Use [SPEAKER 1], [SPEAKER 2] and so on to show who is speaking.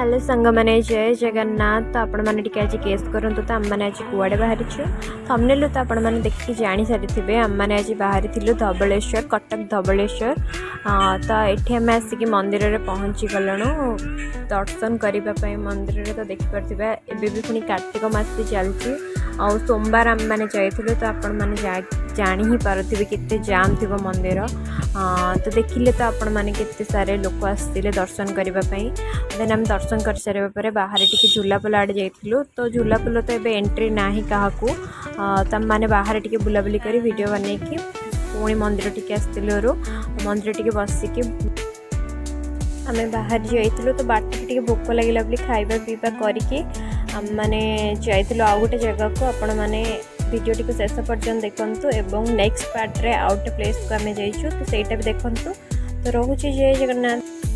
[SPEAKER 1] Hello संग मैंने जय जगन्नाथ। तो आपण मैंने टिके आज गेस करूँ तो आम मैंने आज कुआड़े बाहरी थंबनेल तो आपण मैंने देखिए जानी सारी आम मैंने आज बाहरी धबलेश्वर कटक धबलेश्वर। तो ये आम आसिक मंदिर में पहुँची गलु दर्शन करने मंदिर तो देखिपे एबी पुणी कार्तिक मास भी चलती आ सोमवार आम मैंने जाइलु तो आपण मैंने जानी ही पारे केते जाम थी मंदिर। तो देखिले तो आपण मैंने केते सारे लोक आसते दर्शन करने देन आम दर्शन कर सारे पर बाहर टी झूलापोल आड़े जाइलु तो झूलापोल तो ये एंट्री ना क्या तो आम मैंने बाहर टी बुलाबुली कर वीडियो बनईकि पुणी मंदिर टी आसलु मंदिर टी बसिकी आम बाहर जाइलु तो बाट टी भोक लगे बोली खाଇବା पीवा करके आम मैंने जाइलु आउ गोटे जगह को आपण मैंने वीडियो टी शेष पर्यंत देखु एवं नेक्स्ट पार्ट रे आउट प्लेस को आम जाइछु तो सहीटा भी देखु तो रोचे जय जगन्नाथ।